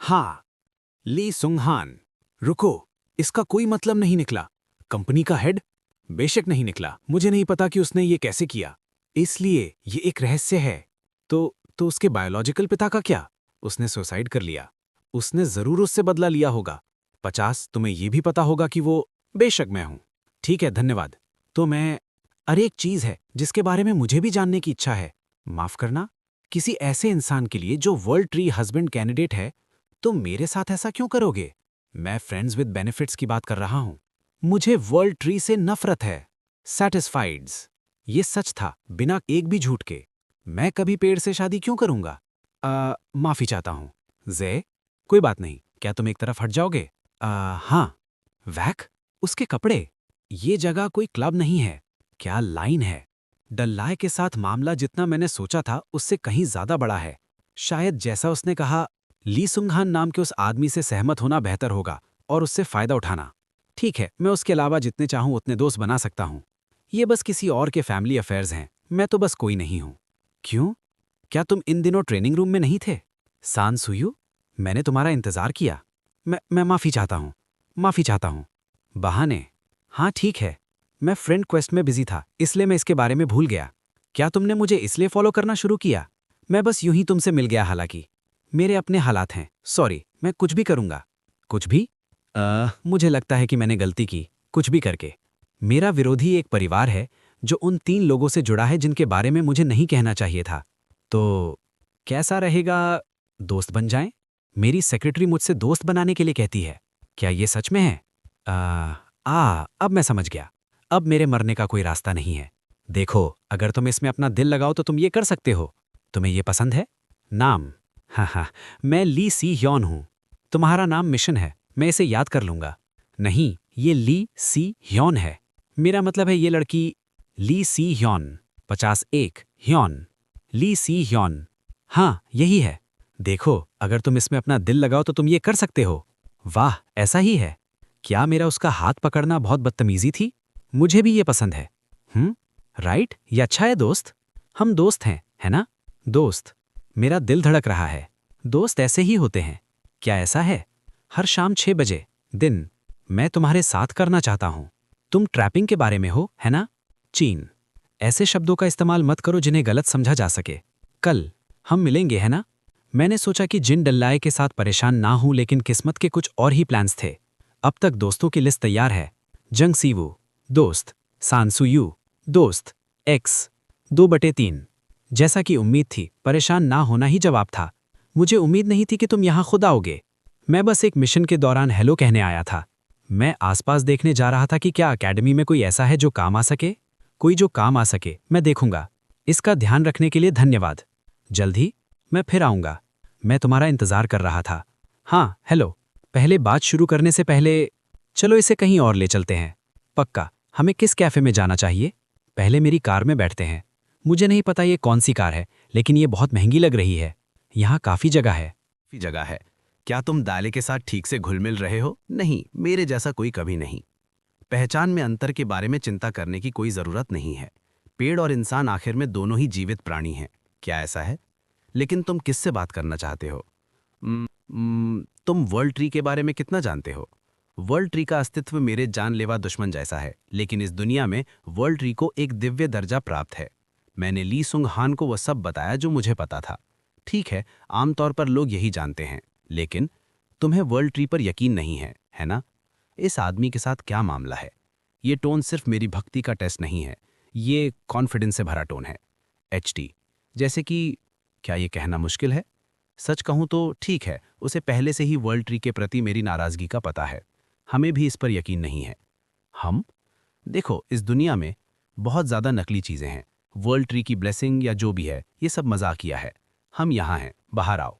हाँ, ली सुंगहान। रुको, इसका कोई मतलब नहीं निकला। कंपनी का हेड? बेशक नहीं निकला। मुझे नहीं पता कि उसने ये कैसे किया। इसलिए ये एक रहस्य है। तो उसके बायोलॉजिकल पिता का क्या? उसने सुसाइड कर लिया। उसने जरूर उससे बदला लिया होगा। 50 तुम्हें ये भी पता होगा कि वो। बेशक मैं हूं। ठीक है, धन्यवाद। तो मैं। अरे एक चीज है जिसके बारे में मुझे भी जानने की इच्छा है। माफ करना, किसी ऐसे इंसान के लिए जो वर्ल्ड ट्री हस्बैंड कैंडिडेट है, तो मेरे साथ ऐसा क्यों करोगे? मैं फ्रेंड्स विद बेनिफिट्स की बात कर रहा हूं। मुझे वर्ल्ड ट्री से नफरत है। सैटिस्फाइड्स। ये सच था, बिना एक भी झूठ के। मैं कभी पेड़ से शादी क्यों करूंगा? माफी चाहता हूं। जे, कोई बात नहीं, क्या तुम एक तरफ हट जाओगे? हाँ। वैक, उसके कपड़े। ये जगह कोई क्लब नहीं है। क्या लाइन है? डल्लाय के साथ मामला जितना मैंने सोचा था उससे कहीं ज्यादा बड़ा है। शायद जैसा उसने कहा, ली सुंगहान नाम के उस आदमी से सहमत होना बेहतर होगा और उससे फायदा उठाना। ठीक है, मैं उसके अलावा जितने चाहूं उतने दोस्त बना सकता हूं। ये बस किसी और के फैमिली अफेयर्स हैं, मैं तो बस कोई नहीं हूं। क्यों? क्या तुम इन दिनों ट्रेनिंग रूम में नहीं थे? सान सुयू, मैंने तुम्हारा इंतजार किया। मैं माफी चाहता हूं। माफी चाहता हूं। बहाने। हाँ ठीक है, मैं फ्रेंड क्वेस्ट में बिजी था, इसलिए मैं इसके बारे में भूल गया। क्या तुमने मुझे इसलिए फॉलो करना शुरू किया? मैं बस यूं ही तुमसे मिल गया, हालांकि मेरे अपने हालात हैं। सॉरी, मैं कुछ भी करूंगा। कुछ भी? मुझे लगता है कि मैंने गलती की, कुछ भी करके। मेरा विरोधी एक परिवार है जो उन 3 लोगों से जुड़ा है जिनके बारे में मुझे नहीं कहना चाहिए था। तो कैसा रहेगा, दोस्त बन जाएं? मेरी सेक्रेटरी मुझसे दोस्त बनाने के लिए कहती है। क्या ये सच में है? अब मैं समझ गया। अब मेरे मरने का कोई रास्ता नहीं है। देखो, अगर तुम इसमें अपना दिल लगाओ तो तुम ये कर सकते हो। तुम्हें ये पसंद है? नाम? हाँ, मैं ली सी ह्योन हूं। तुम्हारा नाम मिशन है, मैं इसे याद कर लूंगा। नहीं, ये ली सी ह्योन है। मेरा मतलब है ये लड़की। ली सी ह्योन। 51 ह्योन। ली सी ह्योन। हाँ, यही है। देखो, अगर तुम इसमें अपना दिल लगाओ तो तुम ये कर सकते हो। वाह, ऐसा ही है। क्या मेरा उसका हाथ पकड़ना बहुत बदतमीजी थी? मुझे भी ये पसंद है। राइट, ये अच्छा है दोस्त। हम दोस्त हैं, है ना? दोस्त। मेरा दिल धड़क रहा है। दोस्त ऐसे ही होते हैं। क्या ऐसा है? हर शाम 6 बजे। दिन। मैं तुम्हारे साथ करना चाहता हूं। तुम ट्रैपिंग के बारे में हो, है ना? चीन। ऐसे शब्दों का इस्तेमाल मत करो जिन्हें गलत समझा जा सके। कल हम मिलेंगे, है ना? मैंने सोचा कि जिन डल्लाए के साथ परेशान ना हूं, लेकिन किस्मत के कुछ और ही प्लान्स थे। अब तक दोस्तों की लिस्ट तैयार है। जंग सीवू, दोस्त। सांसुयू, दोस्त। एक्स, 2/3। जैसा कि उम्मीद थी, परेशान ना होना ही जवाब था। मुझे उम्मीद नहीं थी कि तुम यहां खुद आओगे। मैं बस एक मिशन के दौरान हेलो कहने आया था। मैं आसपास देखने जा रहा था कि क्या अकेडमी में कोई ऐसा है जो काम आ सके। कोई जो काम आ सके, मैं देखूंगा। इसका ध्यान रखने के लिए धन्यवाद। जल्द ही मैं फिर आऊंगा। मैं तुम्हारा इंतजार कर रहा था। हाँ, हेलो। पहले बात शुरू करने से पहले चलो इसे कहीं और ले चलते हैं। पक्का। हमें किस कैफे में जाना चाहिए? पहले मेरी कार में बैठते हैं। मुझे नहीं पता ये कौन सी कार है, लेकिन ये बहुत महंगी लग रही है। यहाँ काफी जगह है। जगह है। क्या तुम दाले के साथ ठीक से घुल मिल रहे हो? नहीं, मेरे जैसा कोई कभी नहीं। पहचान में अंतर के बारे में चिंता करने की कोई जरूरत नहीं है। पेड़ और इंसान आखिर में दोनों ही जीवित प्राणी हैं। क्या ऐसा है? लेकिन तुम किससे बात करना चाहते हो? तुम वर्ल्ड ट्री के बारे में कितना जानते हो? वर्ल्ड ट्री का अस्तित्व मेरे जानलेवा दुश्मन जैसा है, लेकिन इस दुनिया में वर्ल्ड ट्री को एक दिव्य दर्जा प्राप्त है। मैंने ली सुंग हान को वह सब बताया जो मुझे पता था। ठीक है, आमतौर पर लोग यही जानते हैं, लेकिन तुम्हें वर्ल्ड ट्री पर यकीन नहीं है ना? इस आदमी के साथ क्या मामला है? ये टोन सिर्फ मेरी भक्ति का टेस्ट नहीं है, ये कॉन्फिडेंस से भरा टोन है। एचटी। जैसे कि, क्या ये कहना मुश्किल है? सच कहूं तो ठीक है, उसे पहले से ही वर्ल्ड ट्री के प्रति मेरी नाराजगी का पता है। हमें भी इस पर यकीन नहीं है। हम? देखो, इस दुनिया में बहुत ज़्यादा नकली चीज़ें हैं। वर्ल्ड ट्री की ब्लेसिंग या जो भी है, ये सब मजाकिया है। हम यहाँ हैं, बाहर आओ।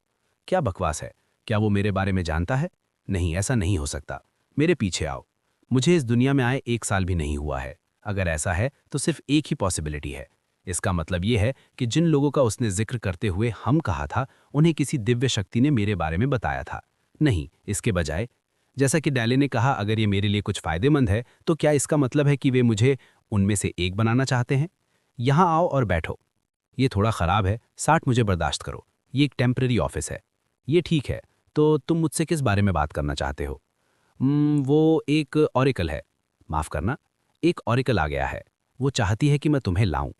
क्या बकवास है? क्या वो मेरे बारे में जानता है? नहीं, ऐसा नहीं हो सकता। मेरे पीछे आओ। मुझे इस दुनिया में आए 1 साल भी नहीं हुआ है। अगर ऐसा है तो सिर्फ एक ही पॉसिबिलिटी है। इसका मतलब ये है कि जिन लोगों का उसने जिक्र करते हुए हम कहा था, उन्हें किसी दिव्य शक्ति ने मेरे बारे में बताया था। नहीं, इसके बजाय, जैसा कि डैले ने कहा, अगर ये मेरे लिए कुछ फायदेमंद है तो क्या इसका मतलब है कि वे मुझे उनमें से एक बनाना चाहते हैं? यहाँ आओ और बैठो। ये थोड़ा खराब है, 60 मुझे बर्दाश्त करो। ये एक टेम्पररी ऑफिस है। ये ठीक है, तो तुम मुझसे किस बारे में बात करना चाहते हो? वो एक ऑरेकल है। माफ करना, एक ऑरेकल आ गया है। वो चाहती है कि मैं तुम्हें लाऊं।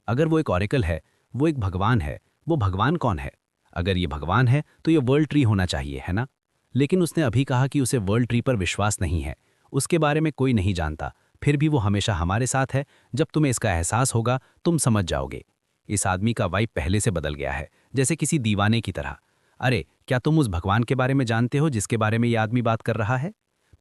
अगर वो एक ऑरेकल है, वो एक भगवान है। वो भगवान कौन है? अगर ये भगवान है तो ये वर्ल्ड ट्री होना चाहिए, है ना? लेकिन उसने अभी कहा कि उसे वर्ल्ड ट्री पर विश्वास नहीं है, उसके बारे में कोई नहीं जानता। फिर भी वो हमेशा हमारे साथ है। जब तुम्हें इसका एहसास होगा तुम समझ जाओगे। इस आदमी का वाइब पहले से बदल गया है, जैसे किसी दीवाने की तरह। अरे, क्या तुम उस भगवान के बारे में जानते हो जिसके बारे में ये आदमी बात कर रहा है?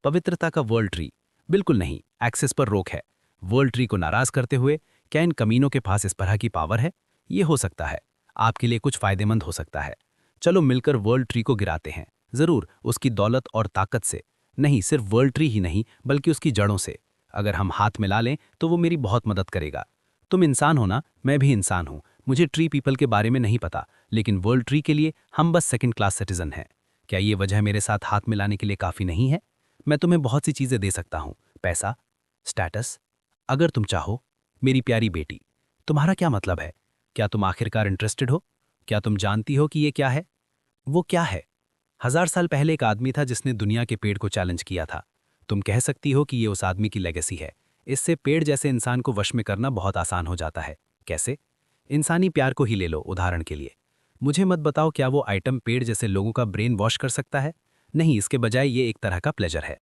पवित्रता का वर्ल्ड ट्री? बिल्कुल नहीं, एक्सेस पर रोक है। वर्ल्ड ट्री को नाराज करते हुए, क्या इन कमीनों के पास इस तरह की पावर है? ये हो सकता है, आपके लिए कुछ फायदेमंद हो सकता है। चलो मिलकर वर्ल्ड ट्री को गिराते हैं। जरूर, उसकी दौलत और ताकत से नहीं, सिर्फ वर्ल्ड ट्री ही नहीं बल्कि उसकी जड़ों से। अगर हम हाथ मिला लें तो वो मेरी बहुत मदद करेगा। तुम इंसान हो ना, मैं भी इंसान हूं। मुझे ट्री पीपल के बारे में नहीं पता, लेकिन वर्ल्ड ट्री के लिए हम बस सेकंड क्लास सिटीजन हैं। क्या ये वजह मेरे साथ हाथ मिलाने के लिए काफी नहीं है? मैं तुम्हें बहुत सी चीजें दे सकता हूं, पैसा, स्टेटस, अगर तुम चाहो। मेरी प्यारी बेटी, तुम्हारा क्या मतलब है? क्या तुम आखिरकार इंटरेस्टेड हो? क्या तुम जानती हो कि ये क्या है? वो क्या है? 1000 साल पहले एक आदमी था जिसने दुनिया के पेड़ को चैलेंज किया था। तुम कह सकती हो कि ये उस आदमी की लेगेसी है। इससे पेड़ जैसे इंसान को वश में करना बहुत आसान हो जाता है। कैसे? इंसानी प्यार को ही ले लो उदाहरण के लिए। मुझे मत बताओ क्या वो आइटम पेड़ जैसे लोगों का ब्रेन वॉश कर सकता है? नहीं, इसके बजाय ये एक तरह का प्लेजर है।